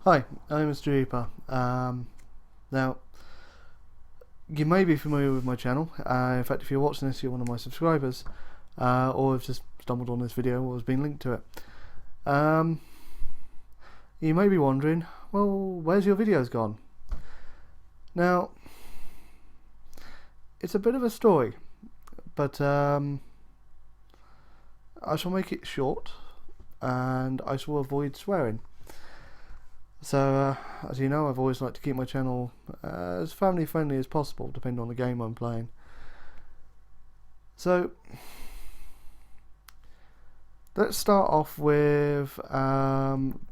Hi, I'm mrgreaper. Now, you may be familiar with my channel. In fact, if you're watching this, you're one of my subscribers, or have just stumbled on this video or has been linked to it. You may be wondering, well, where's your videos gone? Now, it's a bit of a story, but I shall make it short, and I shall avoid swearing. So, as you know, I've always liked to keep my channel as family friendly as possible, depending on the game I'm playing. So, let's start off with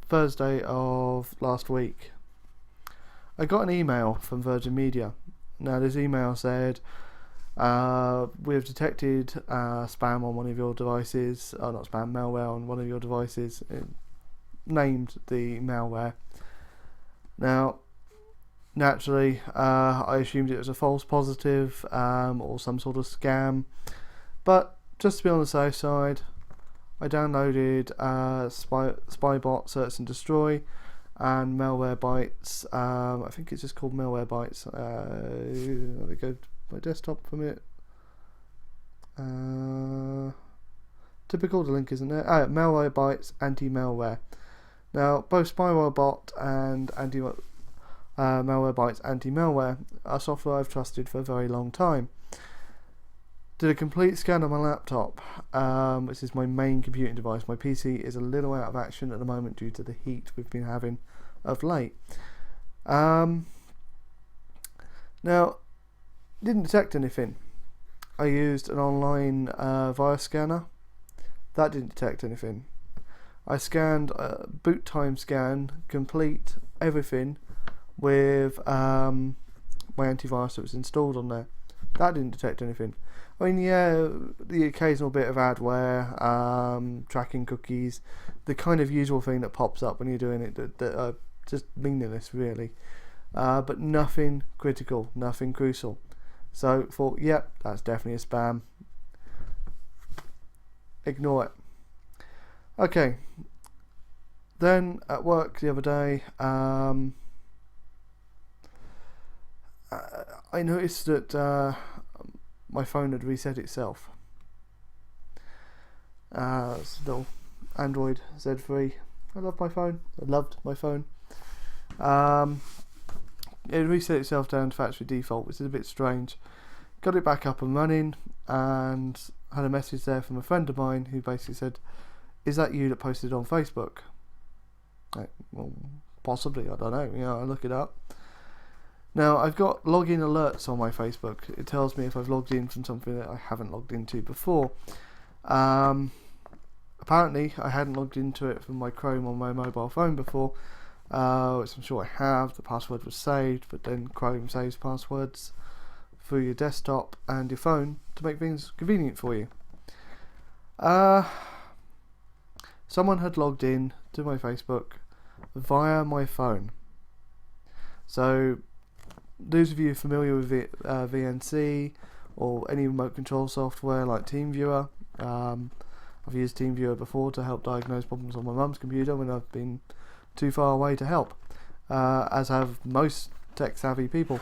Thursday of last week. I got an email from Virgin Media. Now, this email said, we have detected spam on one of your devices, not spam, malware on one of your devices. It named the malware. Now, naturally, I assumed it was a false positive or some sort of scam, but just to be on the safe side, I downloaded Spybot Search and Destroy and Malwarebytes. I think it's just called Malwarebytes. Let me go to my desktop for a minute. Typical, the link isn't there. Malwarebytes anti-malware. Now, both Spybot and Malwarebytes anti-malware are software I've trusted for a very long time. Did a complete scan of my laptop, which is my main computing device. My PC is a little out of action at the moment due to the heat we've been having of late. Now, didn't detect anything. I used an online virus scanner. That didn't detect anything. I scanned boot time scan, complete everything with my antivirus that was installed on there. That didn't detect anything. I mean, yeah, the occasional bit of adware, tracking cookies, the kind of usual thing that pops up when you're doing it that are just meaningless, really. But nothing critical, nothing crucial. So thought, yep, that's definitely a spam. Ignore it. Okay. Then at work the other day, I noticed that my phone had reset itself. Still Android Z3. I love my phone. I loved my phone. It reset itself down to factory default, which is a bit strange. Got it back up and running, and had a message there from a friend of mine who basically said, "Is that you that posted on Facebook?" Well, possibly, I don't know. I look it up. Now, I've got login alerts on my Facebook. It tells me if I've logged in from something that I haven't logged into before. Apparently, I hadn't logged into it from my Chrome on my mobile phone before, which I'm sure I have. The password was saved, but then Chrome saves passwords through your desktop and your phone to make things convenient for you. Someone had logged in to my Facebook via my phone. So, those of you familiar with VNC or any remote control software like TeamViewer, I've used TeamViewer before to help diagnose problems on my mum's computer when I've been too far away to help, as have most tech-savvy people.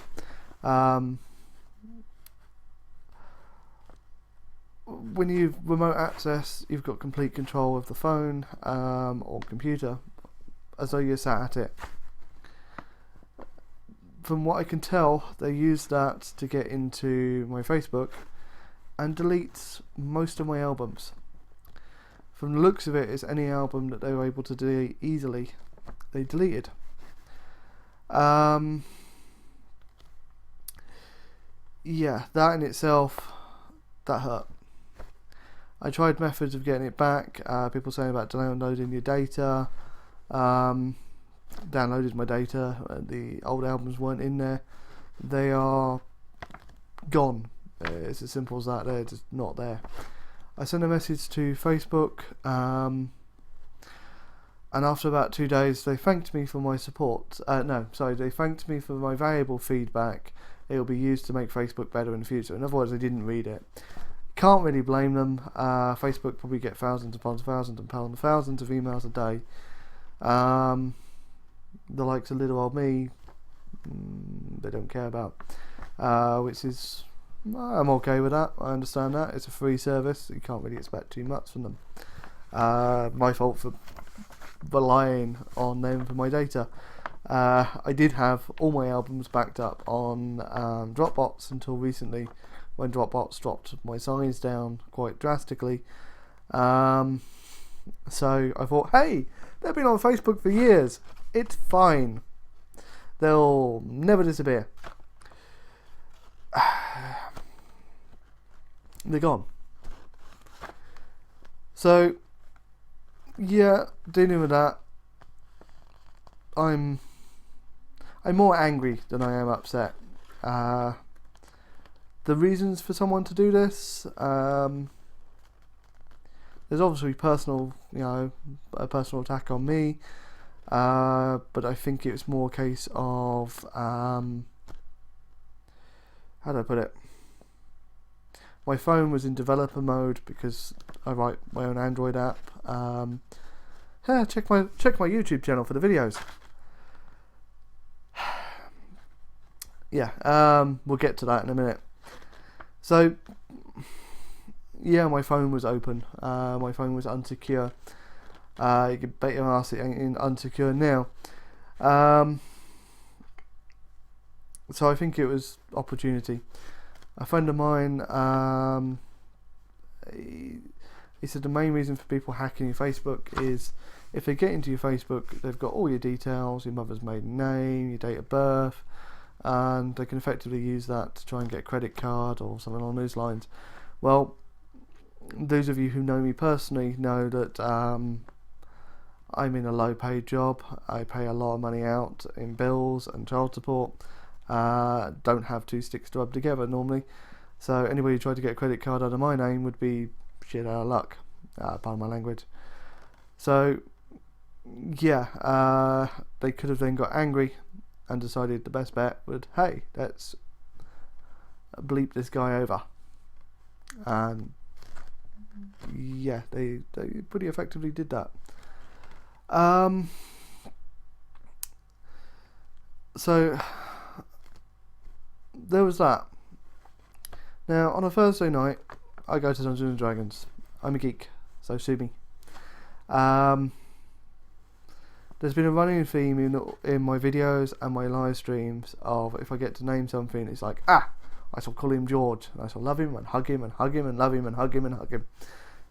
When you've remote access, you've got complete control of the phone or computer, as though you're sat at it. From what I can tell, they use that to get into my Facebook and delete most of my albums. From the looks of it, it's any album that they were able to delete easily, they deleted. Yeah, that in itself, that hurt. I tried methods of getting it back. People saying about downloading your data. Downloaded my data. The old albums weren't in there. They are gone. It's as simple as that. They're just not there. I sent a message to Facebook, and after about 2 days, they thanked me for my support. They thanked me for my valuable feedback. It will be used to make Facebook better in the future. In other words, they didn't read it. Can't really blame them. Facebook probably get thousands of emails a day. the likes of little old me, they don't care about, which is, I'm okay with that. I understand that it's a free service, you can't really expect too much from them. My fault for relying on them for my data. I did have all my albums backed up on Dropbox until recently, when Dropbox dropped my size down quite drastically. So I thought, hey, they've been on Facebook for years, it's fine, they'll never disappear. They're gone. So yeah, dealing with that, I'm more angry than I am upset. The reasons for someone to do this, there's obviously personal, a personal attack on me, but I think it was more a case of, how do I put it? My phone was in developer mode because I write my own Android app. Check my YouTube channel for the videos. Yeah, we'll get to that in a minute. So, yeah, my phone was open. My phone was unsecure. You can bet your ass it ain't in unsecure now. So I think it was opportunity. A friend of mine, he said the main reason for people hacking your Facebook is if they get into your Facebook, they've got all your details, your mother's maiden name, your date of birth, and they can effectively use that to try and get a credit card or something along those lines. Well, those of you who know me personally know that I'm in a low paid job. I pay a lot of money out in bills and child support. Don't have two sticks to rub together normally, so anybody who tried to get a credit card under my name would be shit out of luck, pardon my language. So yeah, they could have then got angry and decided the best bet would, hey, let's bleep this guy over, and yeah, they pretty effectively did that. So there was that. Now on a Thursday night, I go to Dungeons and Dragons. I'm a geek, so sue me. There's been a running theme in my videos and my live streams of, if I get to name something, it's like, I shall call him George, and I shall love him and hug him and hug him and love him and hug him and hug him.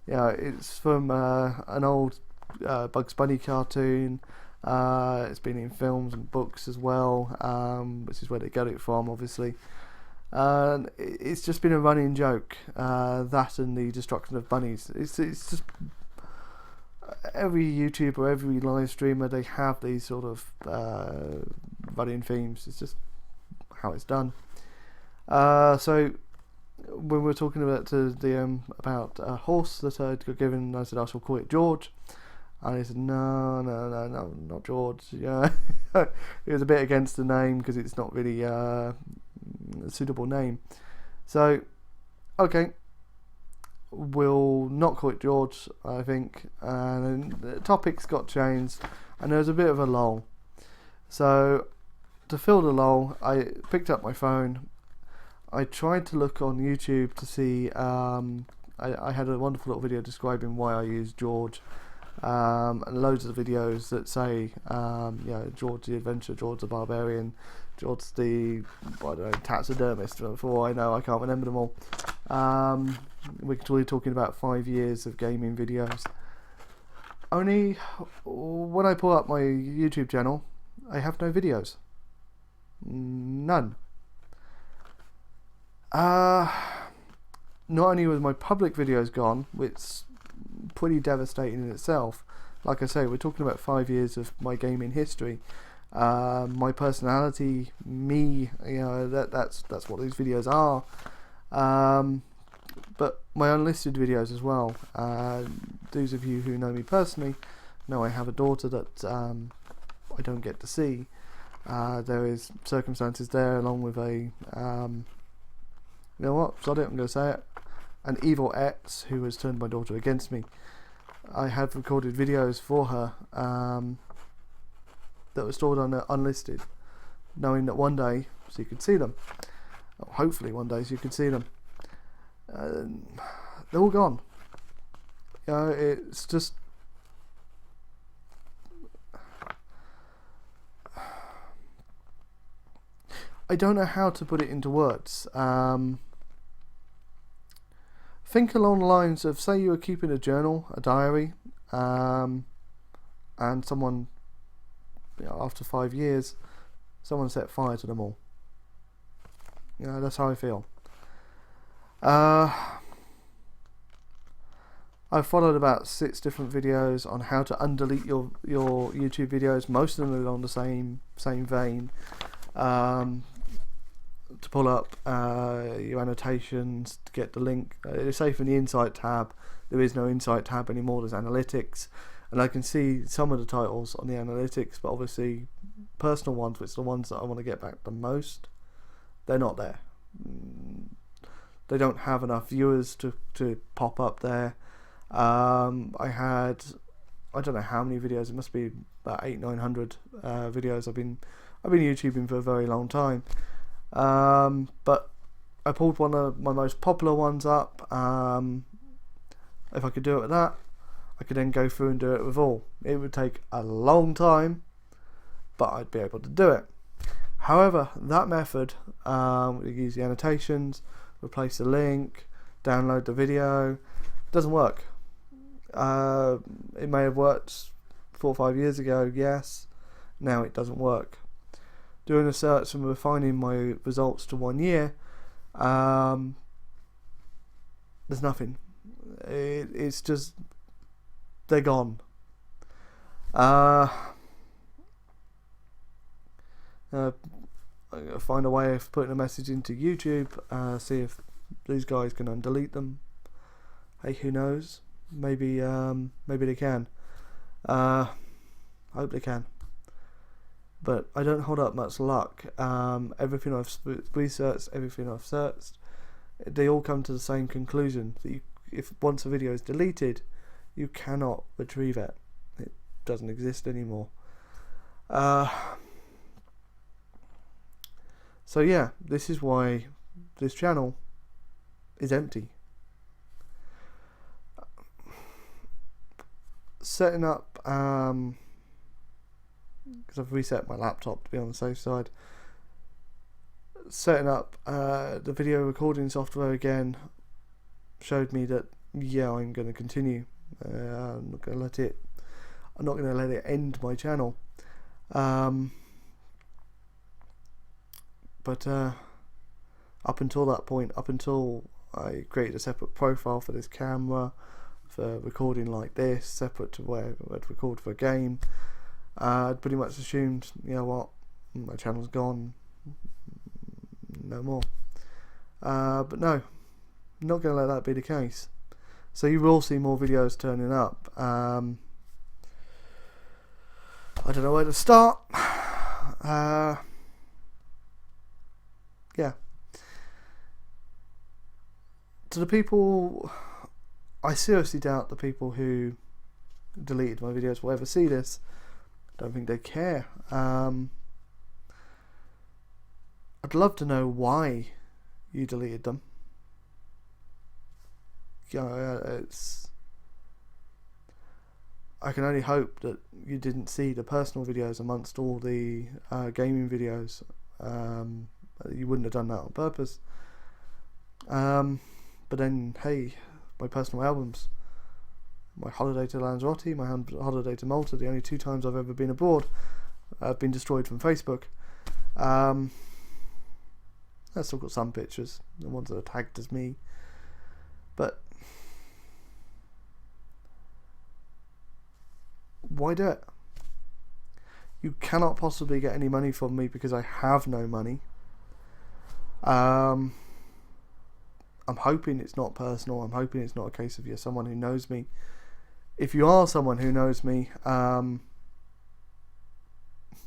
Yeah, it's from an old Bugs Bunny cartoon. It's been in films and books as well, which is where they get it from, obviously. It's just been a running joke, that and the destruction of bunnies. It's just every YouTuber, every live streamer, they have these sort of running themes. It's just how it's done. So when we were talking about the about a horse that I'd got given, I said I shall call it George, and he said no, not George. Yeah, he was a bit against the name because it's not really a suitable name. So okay, we'll not call it George, I think. And then the topics got changed, and there was a bit of a lull. So to fill the lull, I picked up my phone. I tried to look on YouTube to see. I had a wonderful little video describing why I use George, and loads of videos that say, George the Adventurer, George the Barbarian, George the taxidermist. For all I know, I can't remember them all. We're really talking about 5 years of gaming videos. Only when I pull up my YouTube channel, I have no videos. None. Not only was my public videos gone, which is pretty devastating in itself. Like I say, we're talking about 5 years of my gaming history. My personality, me, that's what these videos are. But my unlisted videos as well. Those of you who know me personally know I have a daughter that I don't get to see. There is circumstances there, along with a you know what, sod it, I'm going to say it, an evil ex who has turned my daughter against me. I have recorded videos for her, that were stored on unlisted, knowing that one day so you could see them, or hopefully one day so you could see them. They're all gone. It's just I don't know how to put it into words. Think along the lines of, say you were keeping a journal, a diary, and someone, after 5 years, someone set fire to them all. That's how I feel. I've followed about 6 different videos on how to undelete your YouTube videos. Most of them are on the same vein. To pull up your annotations, to get the link. It's safe in the Insight tab. There is no Insight tab anymore. There's Analytics, and I can see some of the titles on the Analytics, but obviously personal ones, which are the ones that I want to get back the most, they're not there. They don't have enough viewers to pop up there. I don't know how many videos. It must be about 800-900 videos. I've been YouTubing for a very long time. But I pulled one of my most popular ones up. If I could do it with that, I could then go through and do it with all. It would take a long time, but I'd be able to do it. However, that method, we use the annotations, replace the link, download the video, doesn't work. It may have worked 4 or 5 years ago, yes. Now it doesn't work. Doing a search and refining my results to 1 year, there's nothing. It's just, they're gone. I gotta find a way of putting a message into YouTube, see if these guys can undelete them. Hey, who knows? Maybe they can. Hope they can. But I don't hold up much luck. Everything I've researched, everything I've searched, they all come to the same conclusion. That if once a video is deleted, you cannot retrieve it. It doesn't exist anymore. So yeah, this is why this channel is empty. Setting up, because I've reset my laptop to be on the safe side. Setting up the video recording software again showed me that I'm going to continue. I'm not going to let it end my channel. But up until that point, up until I created a separate profile for this camera, for recording like this, separate to where I'd record for a game, I'd pretty much assumed, my channel's gone, no more. But no, not going to let that be the case. So you will see more videos turning up. I don't know where to start. Yeah. To the people, I seriously doubt the people who deleted my videos will ever see this. I don't think they care. I'd love to know why you deleted them. I can only hope that you didn't see the personal videos amongst all the gaming videos. You wouldn't have done that on purpose. But then, hey, my personal albums, my holiday to Lanzarote, my holiday to Malta, the only 2 times I've ever been abroad, have been destroyed from Facebook. I've still got some pictures, the ones that are tagged as me. But why do it? You cannot possibly get any money from me because I have no money. I'm hoping it's not personal. I'm hoping it's not a case of you're someone who knows me. If you are someone who knows me,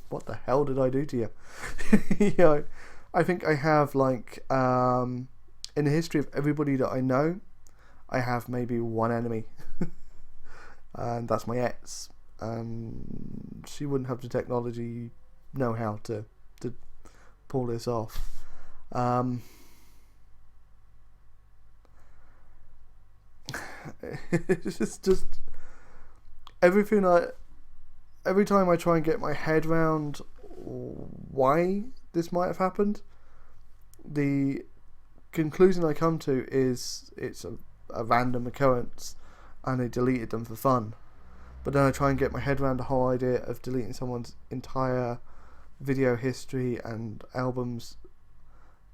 what the hell did I do to you? I think I have in the history of everybody that I know, I have maybe one enemy, and that's my ex. And she wouldn't have the technology know-how to pull this off. It's just every time I try and get my head around why this might have happened, the conclusion I come to is it's a random occurrence and they deleted them for fun. But then I try and get my head around the whole idea of deleting someone's entire video history and albums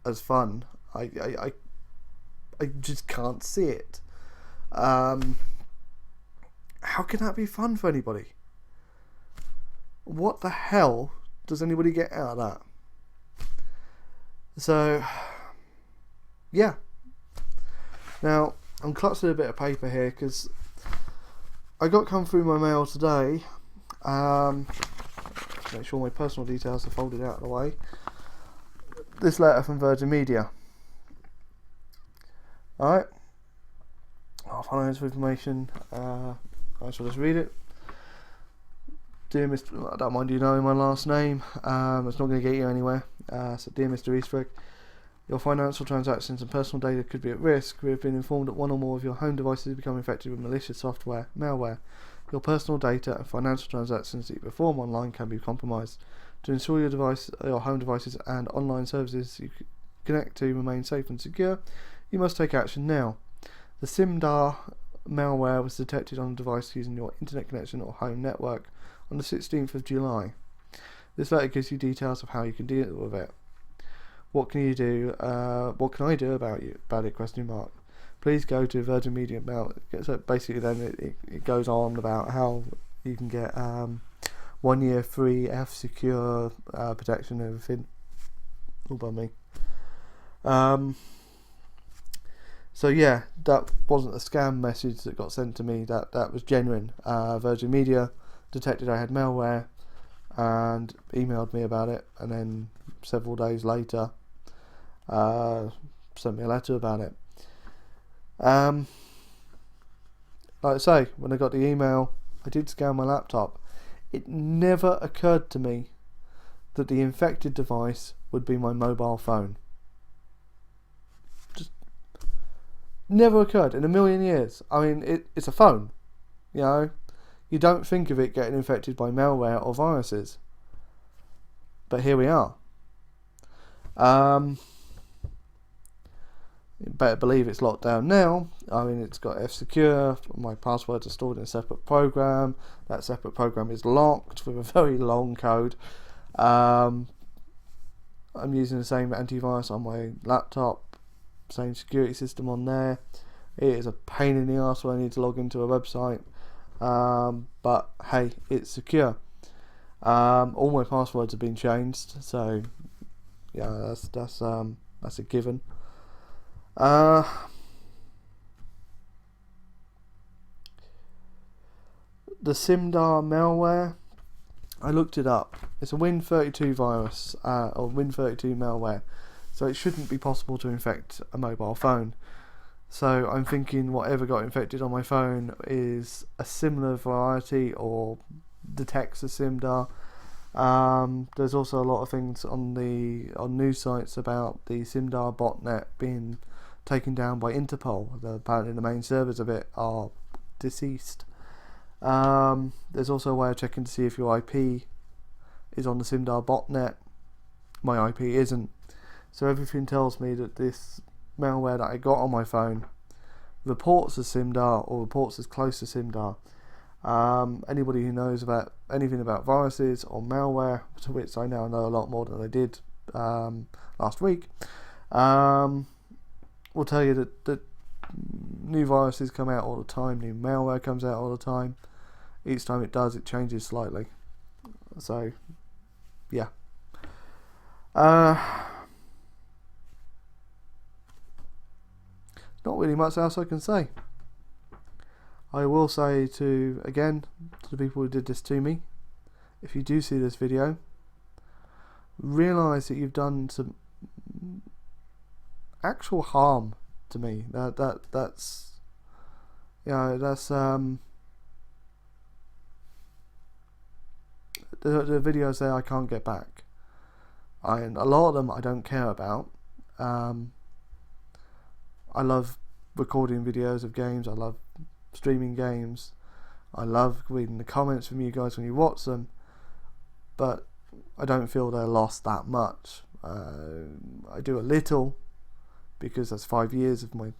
as fun. I just can't see it. How can that be fun for anybody? What the hell does anybody get out of that? So, yeah. Now, I'm clutching a bit of paper here because I got come through my mail today. Make sure my personal details are folded out of the way. This letter from Virgin Media. Alright. Financial information. I shall just read it. Dear Mr. I don't mind you knowing my last name. It's not going to get you anywhere. So, dear Mr. Eastwick, your financial transactions and personal data could be at risk. We have been informed that one or more of your home devices have become infected with malicious software, malware. Your personal data and financial transactions that you perform online can be compromised. To ensure your home devices and online services you connect to remain safe and secure, you must take action now. The SIMDAR malware was detected on a device using your internet connection or home network on the 16th of July. This letter gives you details of how you can deal with it. What can you do? What can I do about it? Question mark. Please go to Virgin Media about. So basically, then it goes on about how you can get 1 year free F-Secure protection and everything. All by me. So yeah, that wasn't a scam message that got sent to me. That was genuine. Virgin Media detected I had malware and emailed me about it, and then several days later sent me a letter about it. Like I say, when I got the email, I did scan my laptop. It never occurred to me that the infected device would be my mobile phone. Just never occurred in a million years. I mean, it's a phone, you know. You don't think of it getting infected by malware or viruses. But here we are. You better believe it's locked down now. I mean, it's got F-Secure. My passwords are stored in a separate program. That separate program is locked with a very long code. I'm using the same antivirus on my laptop. Same security system on there. It is a pain in the arse when I need to log into a website. But hey, it's secure. All my passwords have been changed, so yeah, that's a given. The SIMDAR malware, I looked it up. It's a Win32 virus, or Win32 malware, so it shouldn't be possible to infect a mobile phone. So I'm thinking whatever got infected on my phone is a similar variety or detects a SIMDAR. There's also a lot of things on news sites about the SIMDAR botnet being taken down by Interpol. Apparently the main servers of it are deceased. There's also a way of checking to see if your IP is on the SIMDAR botnet. My IP isn't. So everything tells me that this malware that I got on my phone reports as SIMDAR or reports as close to SIMDAR. Anybody who knows about anything about viruses or malware, to which I now know a lot more than I did last week, will tell you that new viruses come out all the time, new malware comes out all the time. Each time it does, it changes slightly. So, yeah. Not really much else I can say. I will say to the people who did this to me, if you do see this video, realise that you've done some actual harm to me. That's the videos there I can't get back, and a lot of them I don't care about. I love recording videos of games. I love streaming games. I love reading the comments from you guys when you watch them, but I don't feel they're lost that much. I do a little because that's 5 years of my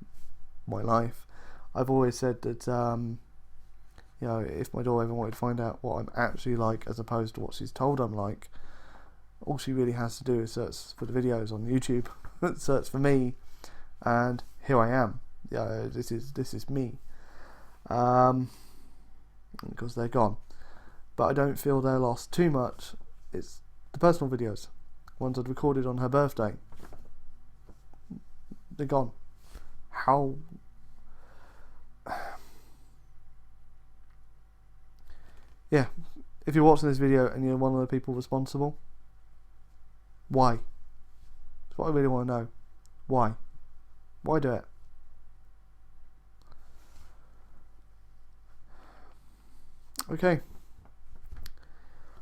life. I've always said that if my daughter ever wanted to find out what I'm actually like as opposed to what she's told I'm like, all she really has to do is search for the videos on YouTube, search for me, and here I am. This is me. Because they're gone, but I don't feel they're lost too much. It's the personal videos, ones I'd recorded on her birthday. They're gone. How? Yeah, if you're watching this video and you're one of the people responsible, why? That's what I really want to know. Why? Why do it? Okay.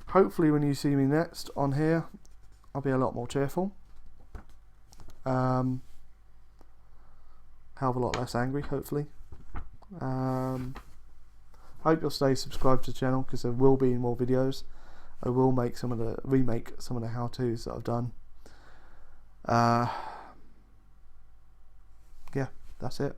Hopefully when you see me next on here, I'll be a lot more cheerful. Hell of a lot less angry, hopefully. Hope you'll stay subscribed to the channel, because there will be more videos. I will remake some of the how-tos that I've done. Yeah, that's it.